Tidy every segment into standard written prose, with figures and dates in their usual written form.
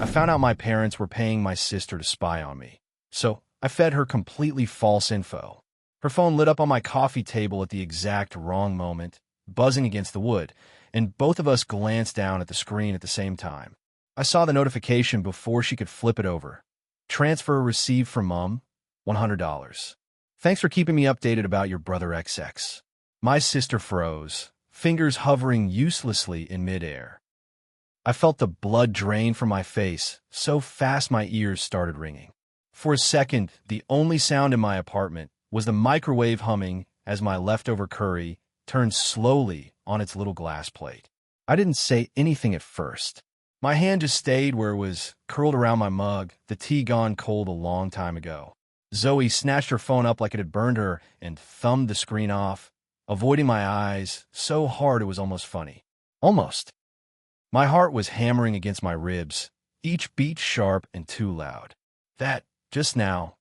I found out my parents were paying my sister to spy on me, so I fed her completely false info. Her phone lit up on my coffee table at the exact wrong moment, buzzing against the wood, and both of us glanced down at the screen at the same time. I saw the notification before she could flip it over. Transfer received from Mom, $100. Thanks for keeping me updated about your brother XX. My sister froze, fingers hovering uselessly in midair. I felt the blood drain from my face, so fast my ears started ringing. For a second, the only sound in my apartment was the microwave humming as my leftover curry turned slowly on its little glass plate. I didn't say anything at first. My hand just stayed where it was, curled around my mug, the tea gone cold a long time ago. Zoe snatched her phone up like it had burned her and thumbed the screen off, avoiding my eyes so hard it was almost funny. Almost. My heart was hammering against my ribs, each beat sharp and too loud. That, just now,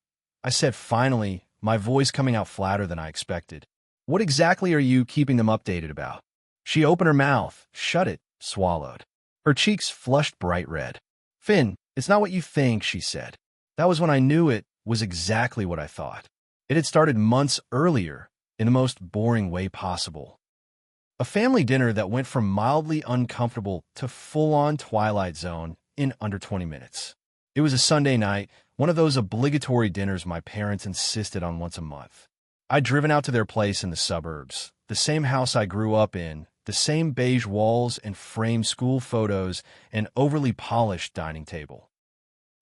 I said finally, my voice coming out flatter than I expected. What exactly are you keeping them updated about? She opened her mouth, shut it, swallowed. Her cheeks flushed bright red. Finn, it's not what you think, she said. That was when I knew it was exactly what I thought. It had started months earlier, in the most boring way possible. A family dinner that went from mildly uncomfortable to full-on Twilight Zone in under 20 minutes. It was a Sunday night, one of those obligatory dinners my parents insisted on once a month. I'd driven out to their place in the suburbs, the same house I grew up in, the same beige walls and framed school photos and overly polished dining table.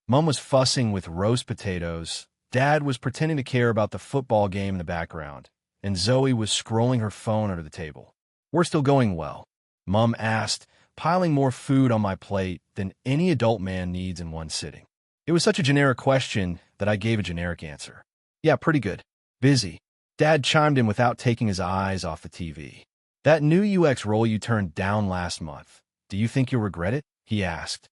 Mom was fussing with roast potatoes, Dad was pretending to care about the football game in the background, and Zoe was scrolling her phone under the table. We're still going well, Mom asked, piling more food on my plate than any adult man needs in one sitting. It was such a generic question that I gave a generic answer. Yeah, pretty good. Busy. Dad chimed in without taking his eyes off the TV. That new UX role you turned down last month, do you think you'll regret it? He asked.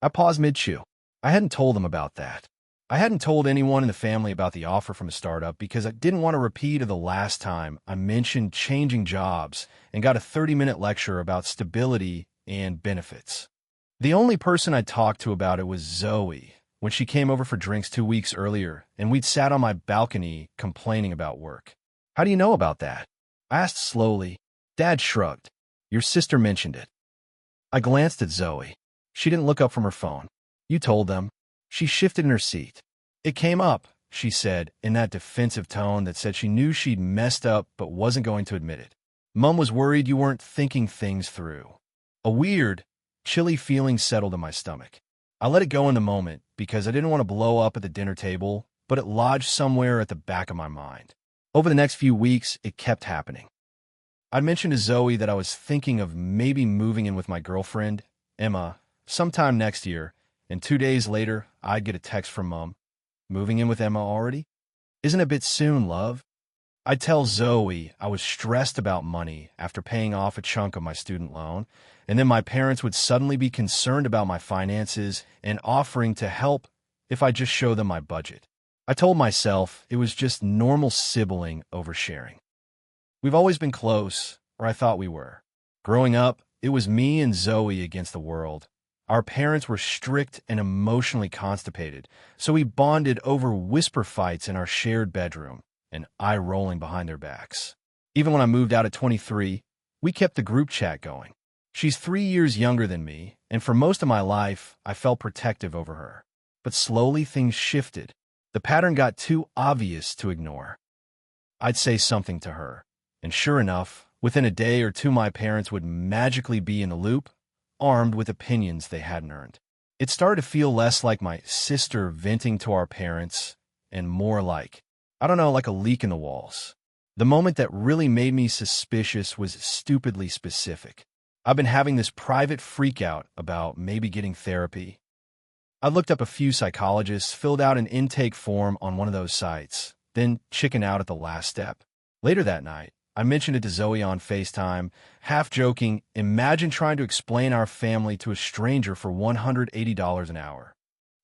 I paused mid-chew. I hadn't told them about that. I hadn't told anyone in the family about the offer from a startup because I didn't want a repeat of the last time I mentioned changing jobs and got a 30-minute lecture about stability and benefits. The only person I'd talked to about it was Zoe when she came over for drinks 2 weeks earlier and we'd sat on my balcony complaining about work. How do you know about that? I asked slowly. Dad shrugged. Your sister mentioned it. I glanced at Zoe. She didn't look up from her phone. You told them. She shifted in her seat. It came up, she said, in that defensive tone that said she knew she'd messed up but wasn't going to admit it. Mom was worried you weren't thinking things through. A weird, chilly feeling settled in my stomach. I let it go in the moment because I didn't want to blow up at the dinner table, but it lodged somewhere at the back of my mind. Over the next few weeks, it kept happening. I'd mentioned to Zoe that I was thinking of maybe moving in with my girlfriend, Emma, sometime next year, and 2 days later, I'd get a text from Mom. Moving in with Emma already? Isn't it a bit soon, love? I'd tell Zoe I was stressed about money after paying off a chunk of my student loan, and then my parents would suddenly be concerned about my finances and offering to help if I just show them my budget. I told myself it was just normal sibling oversharing. We've always been close, or I thought we were. Growing up, it was me and Zoe against the world. Our parents were strict and emotionally constipated, so we bonded over whisper fights in our shared bedroom, and eye rolling behind their backs. Even when I moved out at 23, we kept the group chat going. She's 3 years younger than me, and for most of my life, I felt protective over her. But slowly things shifted. The pattern got too obvious to ignore. I'd say something to her, and sure enough, within a day or two my parents would magically be in the loop, armed with opinions they hadn't earned. It started to feel less like my sister venting to our parents and more like, like a leak in the walls. The moment that really made me suspicious was stupidly specific. I've been having this private freakout about maybe getting therapy. I looked up a few psychologists, filled out an intake form on one of those sites, then chickened out at the last step. Later that night, I mentioned it to Zoe on FaceTime, half joking, imagine trying to explain our family to a stranger for $180 an hour.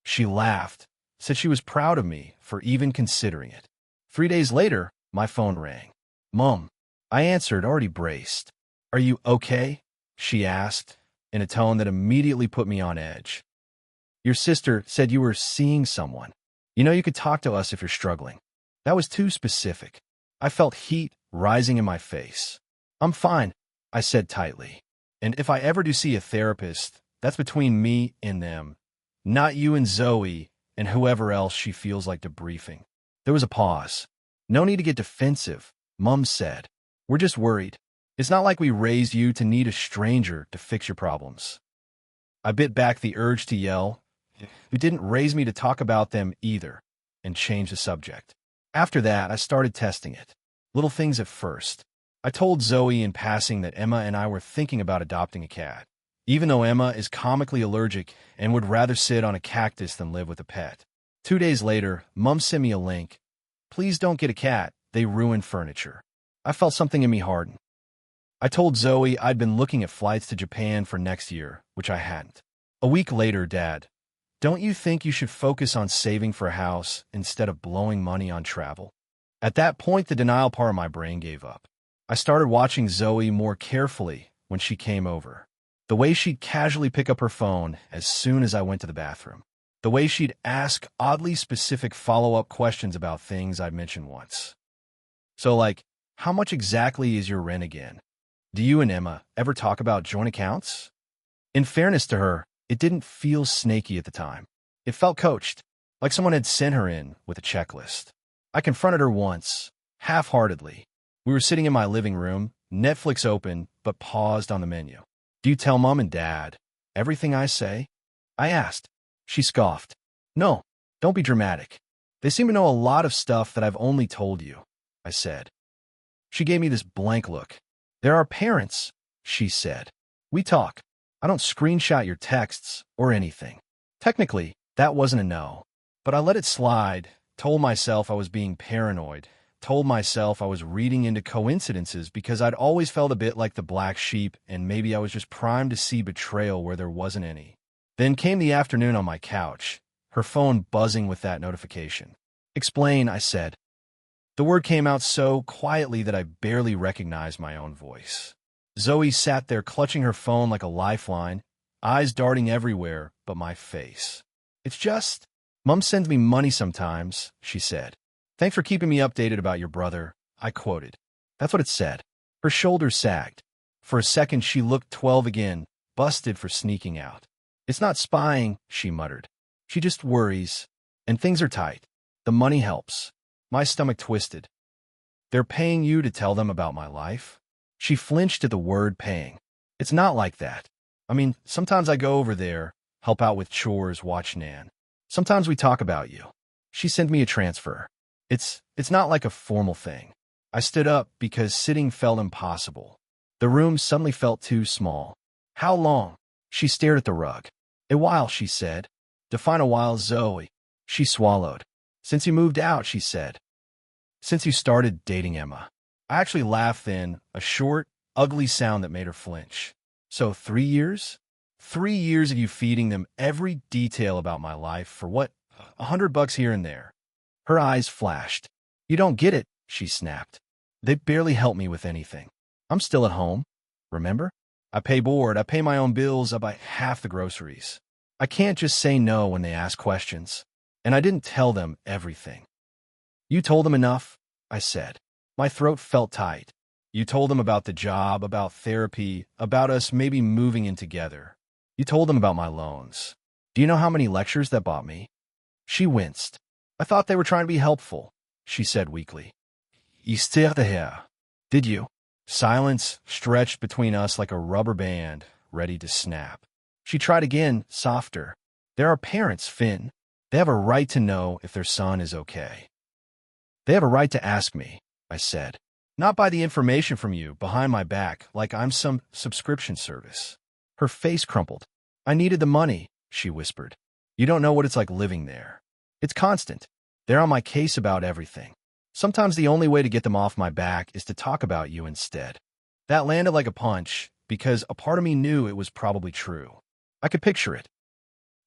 She laughed, said she was proud of me for even considering it. 3 days later, my phone rang. Mom, I answered, already braced. Are you okay? She asked, in a tone that immediately put me on edge. Your sister said you were seeing someone. You know you could talk to us if you're struggling. That was too specific. I felt heat rising in my face. I'm fine, I said tightly. And if I ever do see a therapist, that's between me and them, not you and Zoe and whoever else she feels like debriefing. There was a pause. No need to get defensive, Mom said. We're just worried. It's not like we raised you to need a stranger to fix your problems. I bit back the urge to yell, "You didn't raise me to talk about them either," and change the subject. After that, I started testing it. Little things at first. I told Zoe in passing that Emma and I were thinking about adopting a cat, even though Emma is comically allergic and would rather sit on a cactus than live with a pet. 2 days later, Mom sent me a link. Please don't get a cat. They ruin furniture. I felt something in me harden. I told Zoe I'd been looking at flights to Japan for next year, which I hadn't. A week later, Dad, don't you think you should focus on saving for a house instead of blowing money on travel? At that point, the denial part of my brain gave up. I started watching Zoe more carefully when she came over. The way she'd casually pick up her phone as soon as I went to the bathroom. The way she'd ask oddly specific follow-up questions about things I'd mentioned once. So like, how much exactly is your rent again? Do you and Emma ever talk about joint accounts? In fairness to her, it didn't feel snaky at the time. It felt coached, like someone had sent her in with a checklist. I confronted her once, half-heartedly. We were sitting in my living room, Netflix open, but paused on the menu. Do you tell Mom and Dad everything I say? I asked. She scoffed. No, don't be dramatic. They seem to know a lot of stuff that I've only told you, I said. She gave me this blank look. There are parents, she said. We talk. I don't screenshot your texts or anything. Technically, that wasn't a no, but I let it slide, told myself I was being paranoid, told myself I was reading into coincidences because I'd always felt a bit like the black sheep and maybe I was just primed to see betrayal where there wasn't any. Then came the afternoon on my couch, her phone buzzing with that notification. Explain, I said. The word came out so quietly that I barely recognized my own voice. Zoe sat there clutching her phone like a lifeline, eyes darting everywhere but my face. It's just, Mom sends me money sometimes, she said. Thanks for keeping me updated about your brother, I quoted. That's what it said. Her shoulders sagged. For a second, she looked 12 again, busted for sneaking out. It's not spying, she muttered. She just worries. And things are tight. The money helps. My stomach twisted. They're paying you to tell them about my life? She flinched at the word paying. It's not like that. I mean, sometimes I go over there, help out with chores, watch Nan. Sometimes we talk about you. She sent me a transfer. It's not like a formal thing. I stood up because sitting felt impossible. The room suddenly felt too small. How long? She stared at the rug. A while, she said. Define a while, Zoe. She swallowed. Since you moved out, she said. Since you started dating Emma. I actually laughed then, a short, ugly sound that made her flinch. So 3 years? 3 years of you feeding them every detail about my life for what? $100 here and there. Her eyes flashed. You don't get it, she snapped. They barely help me with anything. I'm still at home. Remember? I pay board, I pay my own bills, I buy half the groceries. I can't just say no when they ask questions. And I didn't tell them everything. You told them enough, I said. My throat felt tight. You told them about the job, about therapy, about us maybe moving in together. You told them about my loans. Do you know how many lectures that bought me? She winced. I thought they were trying to be helpful, she said weakly. Did you? Silence stretched between us like a rubber band, ready to snap. She tried again, softer. There are parents, Finn. They have a right to know if their son is okay. They have a right to ask me, I said. Not by the information from you, behind my back, like I'm some subscription service. Her face crumpled. I needed the money, she whispered. You don't know what it's like living there. It's constant. They're on my case about everything. Sometimes the only way to get them off my back is to talk about you instead. That landed like a punch, because a part of me knew it was probably true. I could picture it.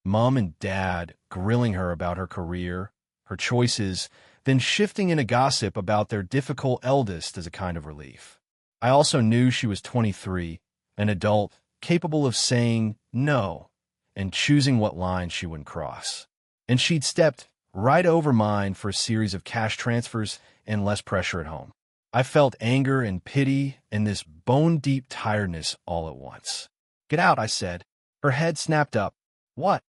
Mom and Dad grilling her about her career, her choices, then shifting into gossip about their difficult eldest as a kind of relief. I also knew she was 23, an adult, capable of saying no, and choosing what lines she wouldn't cross. And she'd stepped right over mine for a series of cash transfers and less pressure at home. I felt anger and pity and this bone-deep tiredness all at once. "Get out," I said. Her head snapped up. "What?"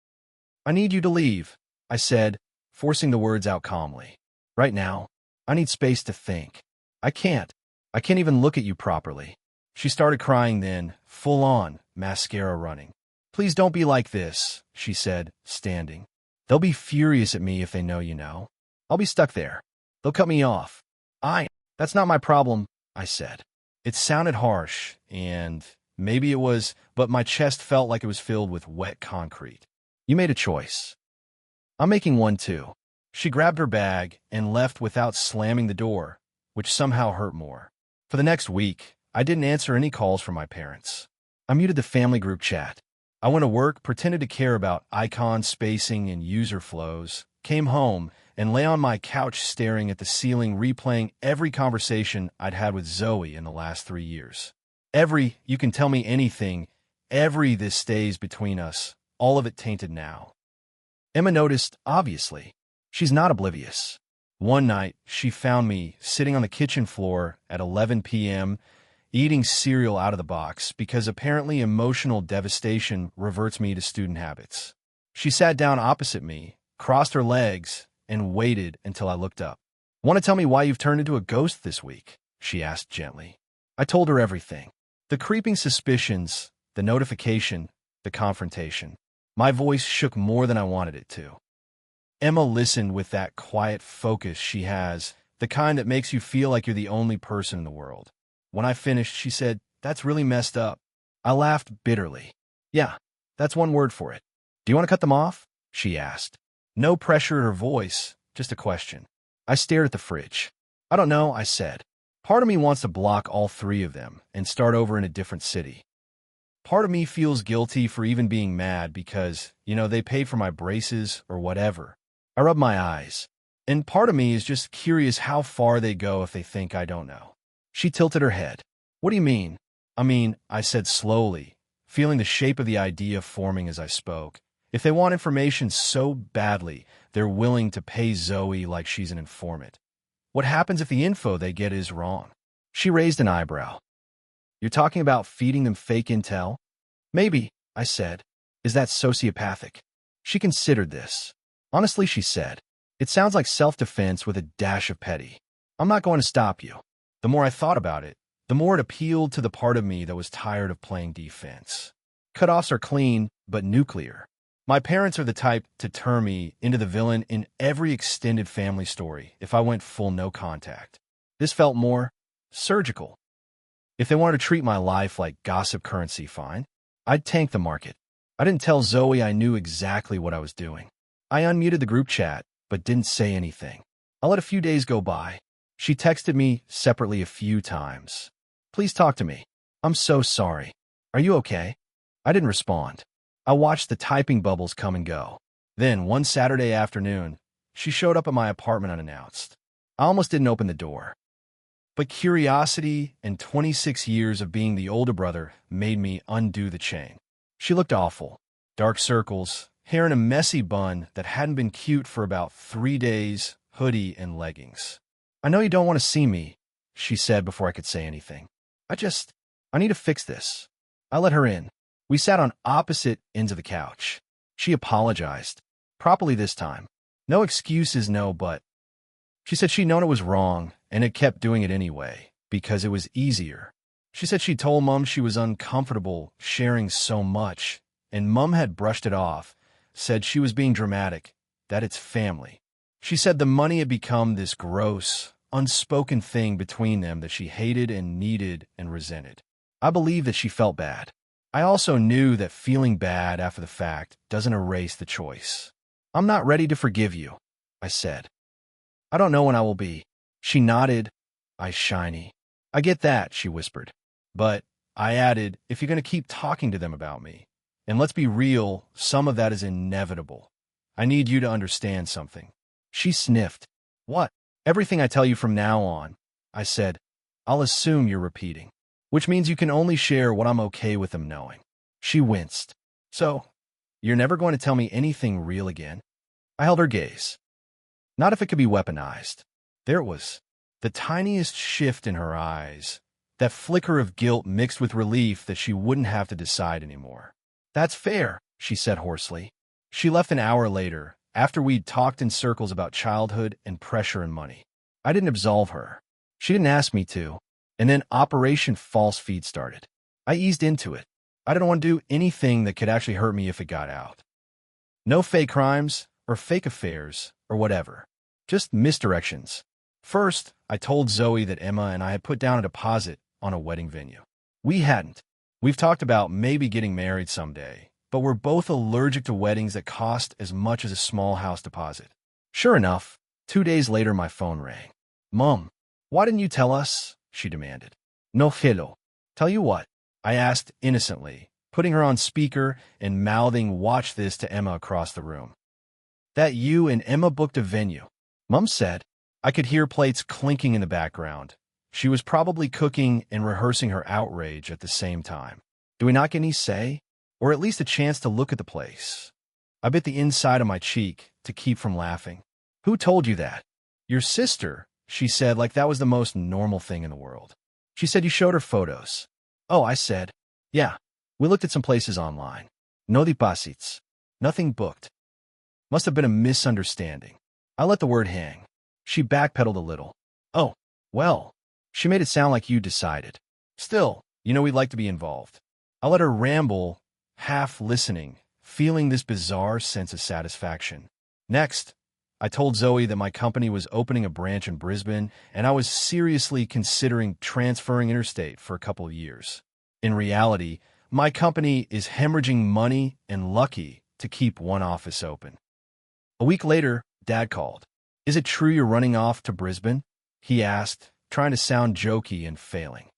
"I need you to leave," I said, forcing the words out calmly. "Right now, I need space to think. I can't. I can't even look at you properly." She started crying then, full on, mascara running. "Please don't be like this," she said, standing. "They'll be furious at me if they know you know. I'll be stuck there. They'll cut me off." That's not my problem," I said. It sounded harsh, and maybe it was, but my chest felt like it was filled with wet concrete. "You made a choice. I'm making one too." She grabbed her bag and left without slamming the door, which somehow hurt more. For the next week, I didn't answer any calls from my parents. I muted the family group chat. I went to work, pretended to care about icon spacing and user flows, came home, and lay on my couch staring at the ceiling, replaying every conversation I'd had with Zoe in the last 3 years. Every "you can tell me anything," every "this stays between us," all of it tainted now. Emma noticed, obviously. She's not oblivious. One night, she found me sitting on the kitchen floor at 11 p.m., eating cereal out of the box because apparently emotional devastation reverts me to student habits. She sat down opposite me, crossed her legs, and waited until I looked up. "Want to tell me why you've turned into a ghost this week?" she asked gently. I told her everything. The creeping suspicions, the notification, the confrontation. My voice shook more than I wanted it to. Emma listened with that quiet focus she has, the kind that makes you feel like you're the only person in the world. When I finished, she said, "That's really messed up." I laughed bitterly. "Yeah, that's one word for it. Do you want to cut them off?" she asked. No pressure in her voice, just a question. I stared at the fridge. "I don't know," I said. "Part of me wants to block all 3 of them and start over in a different city. Part of me feels guilty for even being mad because, they paid for my braces or whatever." I rubbed my eyes. "And part of me is just curious how far they go if they think I don't know." She tilted her head. "What do you mean?" I said slowly, feeling the shape of the idea forming as I spoke. If they want information so badly, they're willing to pay Zoe like she's an informant. What happens if the info they get is wrong? She raised an eyebrow. "You're talking about feeding them fake intel?" "Maybe," I said. "Is that sociopathic?" She considered this. "Honestly," she said, "it sounds like self-defense with a dash of petty. I'm not going to stop you." The more I thought about it, the more it appealed to the part of me that was tired of playing defense. Cutoffs are clean, but nuclear. My parents are the type to turn me into the villain in every extended family story if I went full no contact. This felt more surgical. If they wanted to treat my life like gossip currency, fine. I'd tank the market. I didn't tell Zoe I knew exactly what I was doing. I unmuted the group chat, but didn't say anything. I let a few days go by. She texted me separately a few times. "Please talk to me. I'm so sorry. Are you okay?" I didn't respond. I watched the typing bubbles come and go. Then, one Saturday afternoon, she showed up at my apartment unannounced. I almost didn't open the door. But curiosity and 26 years of being the older brother made me undo the chain. She looked awful. Dark circles, hair in a messy bun that hadn't been cute for about 3 days, hoodie and leggings. "I know you don't want to see me," she said before I could say anything. I need to fix this." I let her in. We sat on opposite ends of the couch. She apologized. Properly this time. No excuses, no but. She said she'd known it was wrong and had kept doing it anyway, because it was easier. She said she told Mom she was uncomfortable sharing so much, and Mom had brushed it off, said she was being dramatic, that it's family. She said the money had become this gross, unspoken thing between them that she hated and needed and resented. I believed that she felt bad. I also knew that feeling bad after the fact doesn't erase the choice. "I'm not ready to forgive you," I said. "I don't know when I will be." She nodded, eyes shiny. "I get that," she whispered. "But," I added, "if you're going to keep talking to them about me, and let's be real, some of that is inevitable. I need you to understand something." She sniffed. "What?" "Everything I tell you from now on," I said, "I'll assume you're repeating. Which means you can only share what I'm okay with them knowing." She winced. "So, You're never going to tell me anything real again? I held her gaze. Not if it could be weaponized. There it was. The tiniest shift in her eyes. That flicker of guilt mixed with relief that she wouldn't have to decide anymore. That's fair, she said hoarsely. She left an hour later, after we'd talked in circles about childhood and pressure and money. I didn't absolve her. She didn't ask me to. And then Operation False Feed started. I eased into it. I didn't want to do anything that could actually hurt me if it got out. No fake crimes, or fake affairs, or whatever. Just misdirections. First, I told Zoe that Emma and I had put down a deposit on a wedding venue. We hadn't. We've talked about maybe getting married someday, but we're both allergic to weddings that cost as much as a small house deposit. Sure enough, 2 days later my phone rang. Mom, why didn't you tell us? She demanded. No quiero. Tell you what, I asked innocently, putting her on speaker and mouthing watch this to Emma across the room. That you and Emma booked a venue, Mom said. I could hear plates clinking in the background. She was probably cooking and rehearsing her outrage at the same time. Do we not get any say? Or at least a chance to look at the place? I bit the inside of my cheek to keep from laughing. Who told you that? Your sister, she said, like that was the most normal thing in the world. She said you showed her photos. Oh, I said. Yeah, we looked at some places online. No deposits. Nothing booked. Must have been a misunderstanding. I let the word hang. She backpedaled a little. Oh, well. She made it sound like you decided. Still, you know we'd like to be involved. I let her ramble, half listening, feeling this bizarre sense of satisfaction. Next, I told Zoe that my company was opening a branch in Brisbane and I was seriously considering transferring interstate for a couple of years. In reality, my company is hemorrhaging money and lucky to keep one office open. A week later, Dad called. Is it true you're running off to Brisbane? He asked, trying to sound jokey and failing.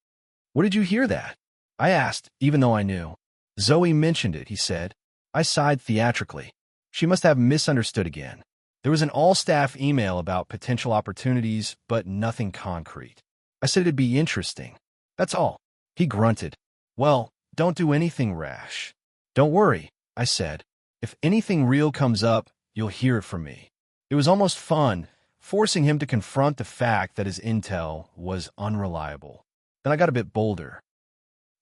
What did you hear that? I asked, even though I knew. Zoe mentioned it, he said. I sighed theatrically. She must have misunderstood again. There was an all-staff email about potential opportunities, but nothing concrete. I said it'd be interesting. That's all. He grunted. Well, don't do anything rash. Don't worry, I said. If anything real comes up, you'll hear it from me. It was almost fun, forcing him to confront the fact that his intel was unreliable. Then I got a bit bolder.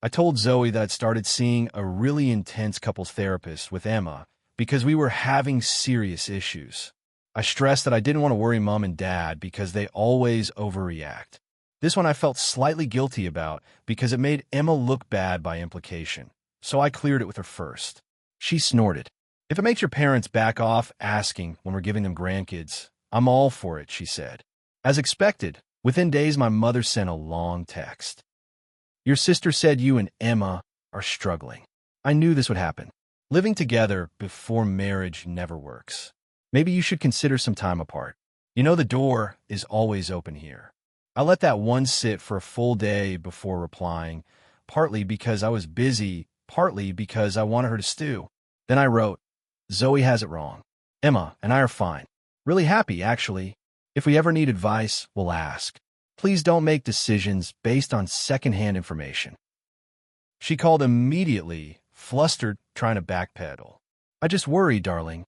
I told Zoe that I'd started seeing a really intense couples therapist with Emma because we were having serious issues. I stressed that I didn't want to worry Mom and Dad because they always overreact. This one I felt slightly guilty about because it made Emma look bad by implication, so I cleared it with her first. She snorted. If it makes your parents back off asking when we're giving them grandkids, I'm all for it, she said. As expected, within days my mother sent a long text. Your sister said you and Emma are struggling. I knew this would happen. Living together before marriage never works. Maybe you should consider some time apart. You know the door is always open here. I let that one sit for a full day before replying, partly because I was busy, partly because I wanted her to stew. Then I wrote, Zoe has it wrong. Emma and I are fine. Really happy, actually. If we ever need advice, we'll ask. Please don't make decisions based on secondhand information. She called immediately, flustered, trying to backpedal. I just worry, darling.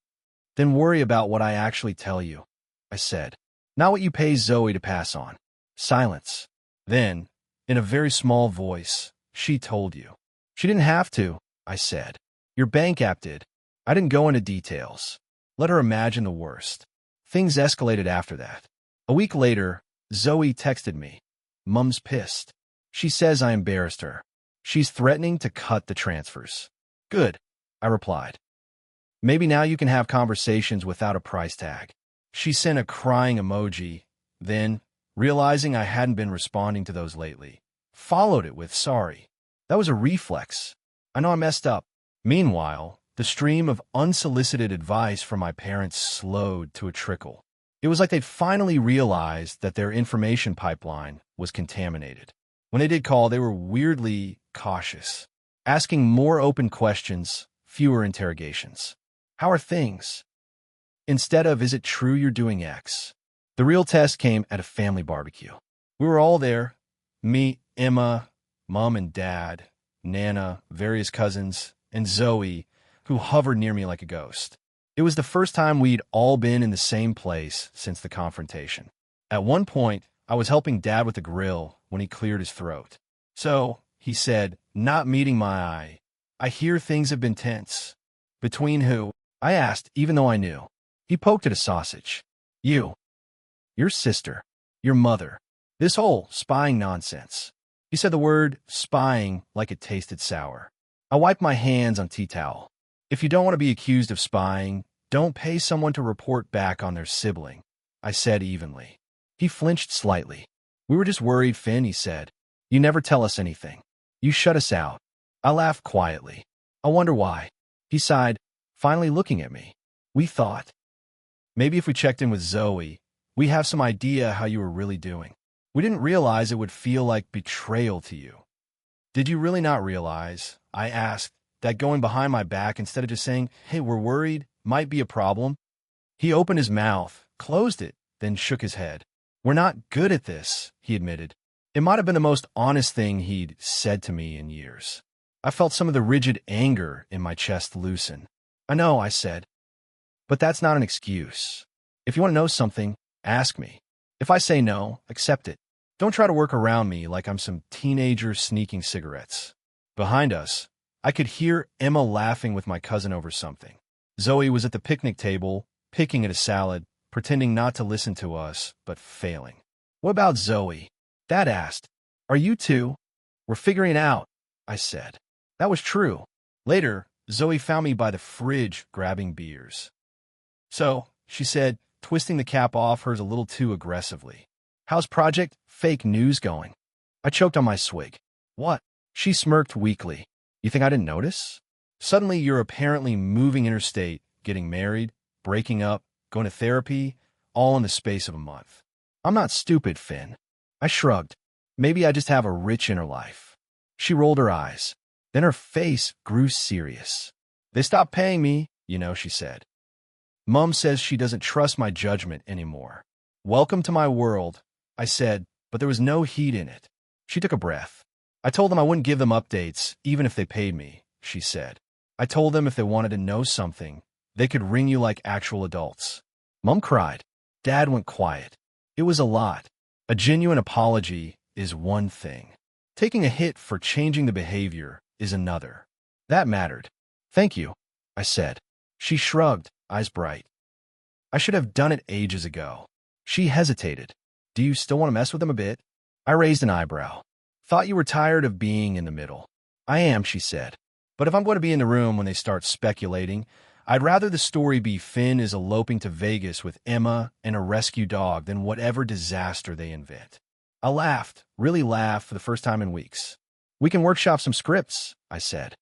Then worry about what I actually tell you, I said. Not what you pay Zoe to pass on. Silence. Then, in a very small voice, she told you. She didn't have to, I said. Your bank app did. I didn't go into details. Let her imagine the worst. Things escalated after that. A week later, Zoe texted me. Mom's pissed. She says I embarrassed her. She's threatening to cut the transfers. Good, I replied. Maybe now you can have conversations without a price tag. She sent a crying emoji, then, realizing I hadn't been responding to those lately, followed it with sorry. That was a reflex. I know I messed up. Meanwhile, the stream of unsolicited advice from my parents slowed to a trickle. It was like they'd finally realized that their information pipeline was contaminated. When they did call, they were weirdly cautious, asking more open questions, fewer interrogations. How are things? Instead of, is it true you're doing X? The real test came at a family barbecue. We were all there. Me, Emma, Mom and Dad, Nana, various cousins, and Zoe, who hovered near me like a ghost. It was the first time we'd all been in the same place since the confrontation. At one point, I was helping Dad with the grill when he cleared his throat. "So," he said, not meeting my eye, "I hear things have been tense." "Between who?" I asked, even though I knew. He poked at a sausage. "You. Your sister. Your mother. This whole spying nonsense." He said the word spying like it tasted sour. I wiped my hands on tea towel. "If you don't want to be accused of spying, don't pay someone to report back on their sibling," I said evenly. He flinched slightly. "We were just worried, Finn," he said. "You never tell us anything. You shut us out." I laughed quietly. "I wonder why." He sighed, finally looking at me. "We thought maybe if we checked in with Zoe, we have some idea how you were really doing. We didn't realize it would feel like betrayal to you." "Did you really not realize," I asked, "that going behind my back instead of just saying, 'Hey, we're worried,' might be a problem?" He opened his mouth, closed it, then shook his head. "We're not good at this," he admitted. It might have been the most honest thing he'd said to me in years. I felt some of the rigid anger in my chest loosen. "I know," I said. "But that's not an excuse. If you want to know something, ask me. If I say no, accept it. Don't try to work around me like I'm some teenager sneaking cigarettes." Behind us, I could hear Emma laughing with my cousin over something. Zoe was at the picnic table, picking at a salad, pretending not to listen to us, but failing. "What about Zoe?" Dad asked. "Are you two?" "We're figuring it out," I said. That was true. Later, Zoe found me by the fridge grabbing beers. "So," she said, twisting the cap off hers a little too aggressively, "how's Project Fake News going?" I choked on my swig. "What?" She smirked weakly. "You think I didn't notice? Suddenly you're apparently moving interstate, getting married, breaking up, going to therapy, all in the space of a month." "I'm not stupid, Finn." I shrugged. "Maybe I just have a rich inner life." She rolled her eyes. Then her face grew serious. "They stopped paying me, she said. Mom says she doesn't trust my judgment anymore." "Welcome to my world," I said, but there was no heat in it. She took a breath. "I told them I wouldn't give them updates, even if they paid me," she said. "I told them if they wanted to know something, they could ring you like actual adults." Mom cried. Dad went quiet. It was a lot. A genuine apology is one thing. Taking a hit for changing the behavior is another. That mattered. "Thank you," I said. She shrugged, eyes bright. "I should have done it ages ago." She hesitated. "Do you still want to mess with them a bit?" I raised an eyebrow. "Thought you were tired of being in the middle." "I am," she said. "But if I'm going to be in the room when they start speculating, I'd rather the story be Finn is eloping to Vegas with Emma and a rescue dog than whatever disaster they invent." I laughed, really laughed for the first time in weeks. "We can workshop some scripts," I said.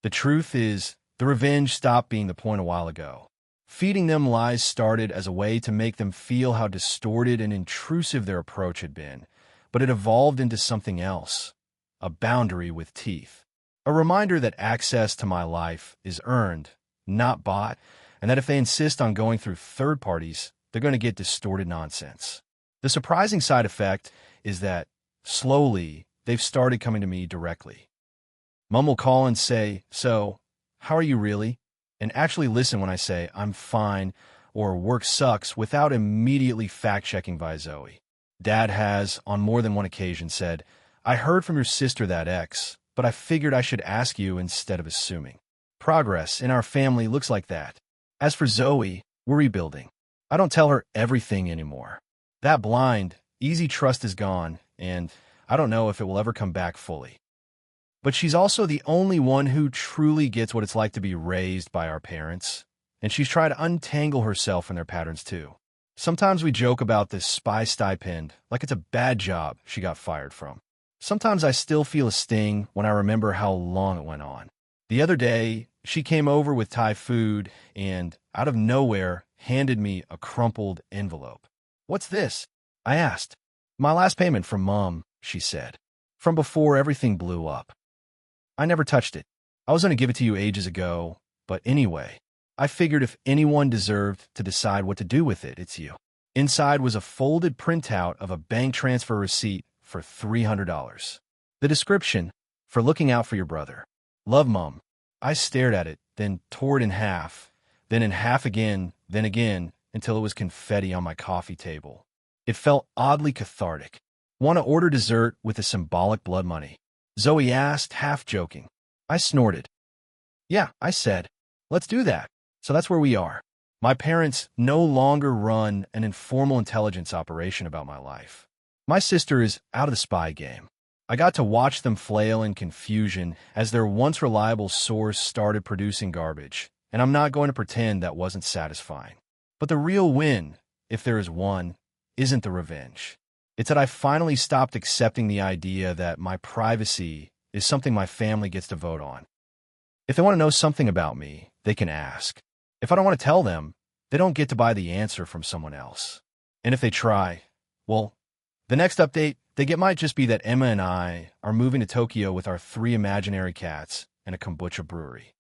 The truth is, the revenge stopped being the point a while ago. Feeding them lies started as a way to make them feel how distorted and intrusive their approach had been, but it evolved into something else, a boundary with teeth. A reminder that access to my life is earned, not bought, and that if they insist on going through third parties, they're going to get distorted nonsense. The surprising side effect is that, slowly, they've started coming to me directly. Mom will call and say, "So, how are you really?" and actually listen when I say, "I'm fine," or "work sucks," without immediately fact-checking via Zoe. Dad has, on more than one occasion, said, "I heard from your sister that X, but I figured I should ask you instead of assuming." Progress in our family looks like that. As for Zoe, we're rebuilding. I don't tell her everything anymore. That blind, easy trust is gone, and I don't know if it will ever come back fully. But she's also the only one who truly gets what it's like to be raised by our parents, and she's tried to untangle herself from their patterns too. Sometimes we joke about this spy stipend like it's a bad job she got fired from. Sometimes I still feel a sting when I remember how long it went on. The other day, she came over with Thai food and, out of nowhere, handed me a crumpled envelope. "What's this?" I asked. "My last payment from Mom," she said. "From before everything blew up." I never touched it. I was going to give it to you ages ago, but anyway, I figured if anyone deserved to decide what to do with it, it's you. Inside was a folded printout of a bank transfer receipt for $300. The description, "For looking out for your brother. Love, Mom." I stared at it, then tore it in half, then in half again, until it was confetti on my coffee table. It felt oddly cathartic. Want to order dessert with the symbolic blood money? Zoe asked, half joking. I snorted. Yeah, I said. Let's do that. So that's where we are. My parents no longer run an informal intelligence operation about my life. My sister is out of the spy game. I got to watch them flail in confusion as their once reliable source started producing garbage, and I'm not going to pretend that wasn't satisfying. But the real win, if there is one, isn't the revenge. It's that I finally stopped accepting the idea that my privacy is something my family gets to vote on. If they want to know something about me, they can ask. If I don't want to tell them, they don't get to buy the answer from someone else. And if they try, well, the next update might just be that Emma and I are moving to Tokyo with our 3 imaginary cats and a kombucha brewery.